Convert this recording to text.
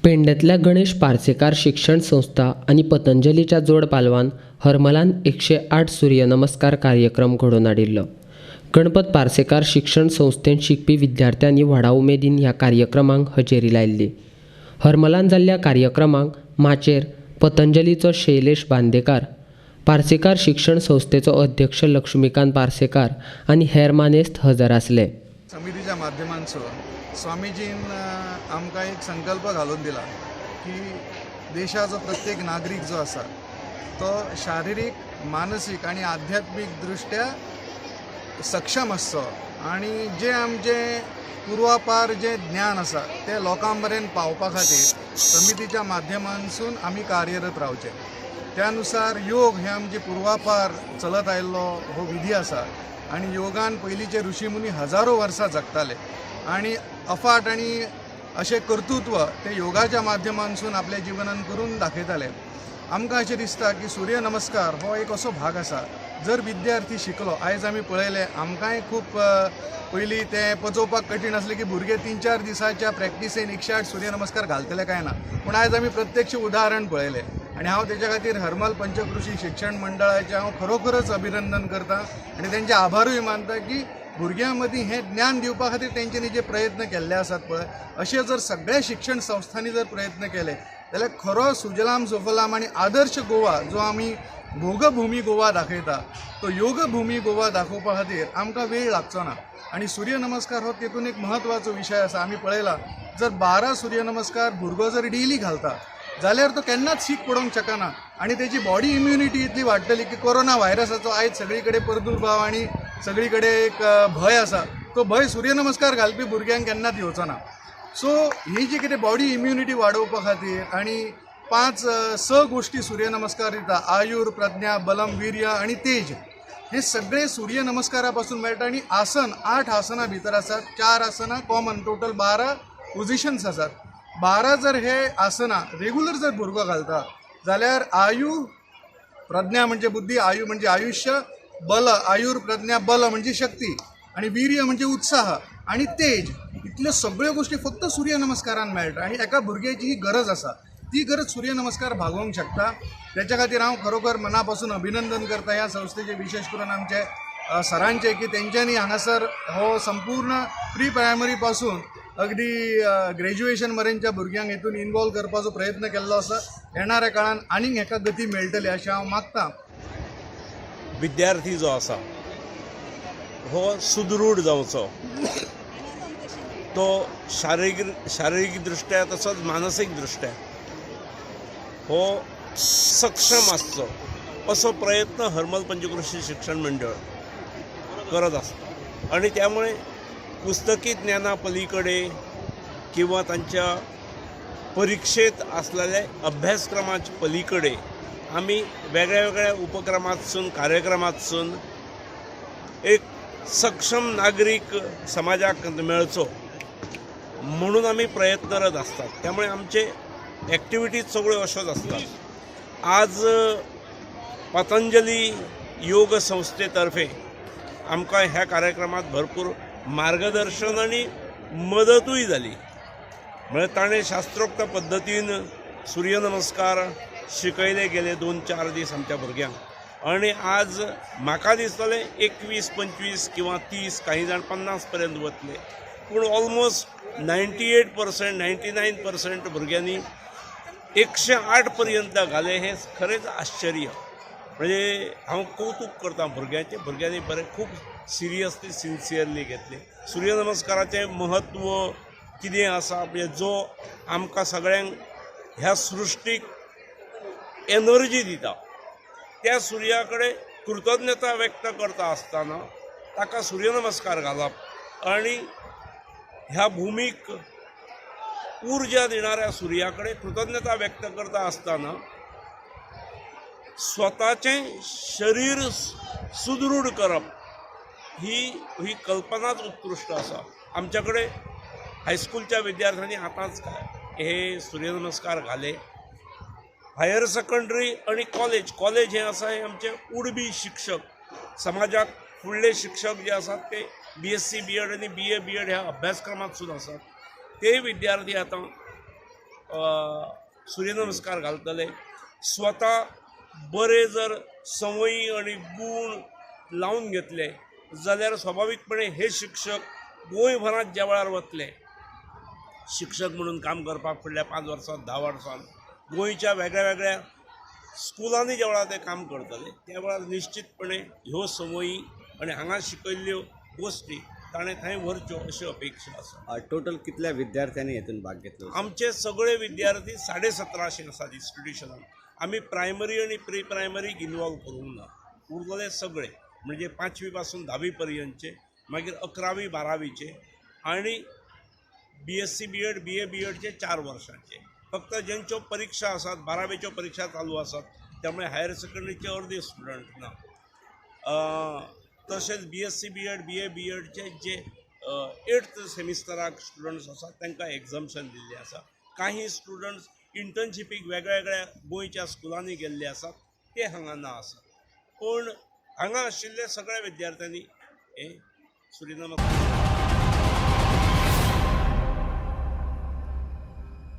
पेडण्यातल्या गणेश पार्सेकार शिक्षण संस्था आणि पतंजलीच्या जोड पालवान हरमलान 108 सूर्यनमस्कार कार्यक्रम घडोवन हाडिल्लो. गणपत पार्सेकार शिक्षण संस्थेंत शिकपी विद्यार्थ्यांनी व्हडा उमेदीन ह्या कार्यक्रमांक हजेरी लायिल्ली. हरमलान जाल्ल्या कार्यक्रमांक माचेर पतंजलीचो शैलेश बांदेकार, पार्सेकार शिक्षण संस्थेचो अध्यक्ष लक्ष्मीकांत पार्सेकार आनी हेर मानेस्त हजर आसले. समितीच्या माध्यमांसून स्वामीजीन आमकां एक संकल्प घालून दिला की देशाचो प्रत्येक नागरीक जो आसा तो शारिरीक, मानसीक आणि आध्यात्मीक दृष्ट्या सक्षम आसचो आणि जे आमचे पूर्वापार जे ज्ञान आसा ते लोकां पर्यंत पावपा खातीर समितीच्या माध्यमांसून आमी कार्यरत रावचे. त्यानुसार योग हे आमचे पूर्वापार चलत आयिल्लो हो विधी आसा आणि योगान पयलींचे ऋषीमुनी हजारो वर्सां जगताले आणि अफाट आणि अशें कर्तृत्व ते योगाच्या माध्यमांसून आपल्या जिवनान करून दाखयताले. आमकां अशें दिसता की सूर्य नमस्कार हो एक असो भाग आसा जर विद्यार्थी शिकलो. आयज आमी पळयले आमकांय खूब पयलीं तें पचोवपाक कठीण आसलें की भुरगे 3-4 दिसाच्या प्रॅक्टिसेन 108 सूर्य नमस्कार घालतले काय ना, पूण आयज आमी प्रत्यक्ष उदाहरण पळयलें आणि हांव तेच्या खातीर हरमल पंचकृषी शिक्षण मंडळाचें हांव खरोखरच अभिनंदन करतां आणि तेंचे आभारूय मानता की भुरग्यां मदीं हें ज्ञान दिवपा खातीर तेंच्यांनी जे प्रयत्न केल्ले आसात पळय, अशे जर सगळ्या शिक्षण संस्थांनी जर प्रयत्न केले जाल्यार खरो सुजलाम सुफलाम आणि आदर्श गोवा जो आमी भोगभूमी गोवा दाखयता तो योगभूमी गोवा दाखोवपा खातीर आमकां वेळ लागचो ना. आणि सूर्य नमस्कार हो तेतून एक महत्वाचो विशय आसा. आमी पळयला जर 12 सूर्य नमस्कार भुरगो जर डेली घालता जाल्यार तो केन्नाच शीक पडोवंक शकना आणि तेजी बॉडी इम्युनिटी इतली वाडटली की कोरोना व्हायरसाचो आयज सगळी कडेन प्रादुर्भाव आणि सगळी कडेन एक भय आसा तो भय सूर्य नमस्कार घालपी भुरग्यांक केन्नाच येवचो ना. सो ही जी कितें बॉडी इम्युनिटी वाडोवपा खातीर आणि 5-6 गोष्टी सूर्य नमस्कार दिता. आयुर, प्रज्ञा, बलम, वीर्य आणि तेज हे सगळे सूर्य नमस्कारा पासून मेळटा. आणि आसन 8 आसनां भितर आसात. 4 आसनां कॉमन, टोटल 12 पोजिशन्स आसात. 12 जर हे आसनां रेग्युलर जर भुरगो घालता जाल्यार आयु, प्रज्ञा म्हणजे बुद्धी, आयु म्हणजे आयुष्य, बल, आयुर, प्रज्ञा, बल म्हणजे शक्ती आणि वीर्य म्हणजे उत्साह आणि तेज इतल्यो सगळ्यो गोष्टी फक्त सूर्य नमस्कारान मेळटा. आणि एका भुरग्याची ही गरज आसा, ती गरज सूर्य नमस्कार भागोवंक शकता. त्याच्या खातीर हांव खरोखर मनापासून अभिनंदन करता ह्या संस्थेचे, विशेष करून आमचे सरांचे की तेंच्यांनी हांगासर हो संपूर्ण प्री प्रायमरी पासून अगदी ग्रॅज्युएशन मेरेनच्या भुरग्यांक हेतून इन्वॉल्व करपाचो प्रयत्न केल्लो आसा. येणाऱ्या काळान आनीक हेका गती मेळटली अशें हांव मागतां. विद्यार्थी जो आसा हो सुदृढ जावचो, तो शारीरिक दृष्ट्या तसोच मानसीक दृष्ट्या हो सक्षम आसचो असो प्रयत्न हरमल पंचकृषी शिक्षण मंडळ करत असता. आणि त्यामुळे पुस्तकी ज्ञाना पलीकडे किंवा त्यांच्या परीक्षेत असलेल्या अभ्यासक्रमाच्या पलीकडे आम्ही वेगळ्या वेगळ्या उपक्रमातसून, कार्यक्रमातसून एक सक्षम नागरिक समाजाक मेळचो म्हणून आम्ही प्रयत्नरत असतात. त्यामुळे आमचे ॲक्टिव्हिटीज सगळ्यो अश्योच असतात. आज पतंजली योग संस्थेतर्फे आमकां ह्या कार्यक्रमात भरपूर मार्गदर्शन आणि मदतूय जाली. म्हणजे ताणें शास्त्रोक्त पद्दतीन सूर्यनमस्कार शिकयले गेले 2-4 दीस आमच्या भुरग्यांक. आणि आज म्हाका दिसतलें 21-25 किंवा 30, काही जाण 50 पर्यंत वतले, पूण ऑलमोस्ट 98%, 99% भुरग्यांनी 108 पर्यंत घाले. हे खरेंच आश्चर्य. म्हणजे हांव कौतुक करता भुरग्यांचें. भुरग्यांनी बरें खूब सिरियसली, सिन्सियरली घेतले. सूर्यनमस्काराचें म्हत्व कितें आसा, म्हणजे जो आमकां सगळ्यांक ह्या सृश्टीक एनर्जी दिता, त्या सुर्या कडेन कृतज्ञता व्यक्त करता आसतना ताका सूर्यनमस्कार घालप आणि ह्या भूमीक ऊर्जा देणाऱ्या सुर्याकडे कृतज्ञता व्यक्त करता आसतना स्वताचें शरीर सुदृढ करप ही कल्पनाच उत्कृष्ट आसा. आमच्याकडे हायस्कूलच्या विद्यार्थ्यांनी आतांच हे सूर्यनमस्कार घाले. हायर सेकंडरी आणि कॉलेज हे आसा हे आमचे उडबी शिक्षक, समाजाक फुडले शिक्षक जे आसात ते BSc BEd आणि BA BEd ह्या अभ्यासक्रमात सुद्धा आसात. ते विद्यार्थी आता सूर्यनमस्कार घालतले. स्वता बरे जर संवयी आणि गूण लावून घेतले जाल्यार स्वाभाविकपणे हे शिक्षक गोंयभरांत ज्या वेळार वतले शिक्षक म्हणून काम करपाक फुडल्या 5 वर्सांत 10 वर्सांत गोंयच्या वेगळ्या वेगळ्या स्कुलांनी ज्या वेळार ते काम करतले त्या वेळार निश्चितपणे ह्यो संवयी आनी हांगा शिकयल्ल्यो गोश्टी ताणें थंय व्हरच्यो अशी अपेक्षा आसा. टोटल कितल्या विद्यार्थ्यांनी हेतून भाग घेतलो? आमचे सगळे विद्यार्थी 1750 आसात इन्स्टिट्यूशनान. आमी प्रायमरी आनी प्री प्रायमरीक इनवॉल्व करूंक ना. उरलेले सगळे म्हणजे 5वी पासून 10वी पर्यंतचे, मागीर 11वी 12वीचे आनी BSc BEd BA BEdचे 4 वर्सांचे. फक्त ज्यांच्यो परीक्षा आसात 12वेच्यो परीक्षा चालू आसात त्यामुळे हायर सेकंडरीचे अर्दे स्टुडंट ना. तशेंच BSc BEd BA BEdचे जे 8th सेमिस्टराक स्टुडंट्स आसात तांकां एग्जाम्शन दिल्लें आसा. काही स्टुडंट्स इंटर्नशिपीक वेगळ्या वेगळ्या गोंयच्या स्कुलांनी गेल्ले आसात ते हांगा ना आसात. पूण हांगा आशिल्ल्या सगळ्या विद्यार्थ्यांनी हे सूर्यनमस्कार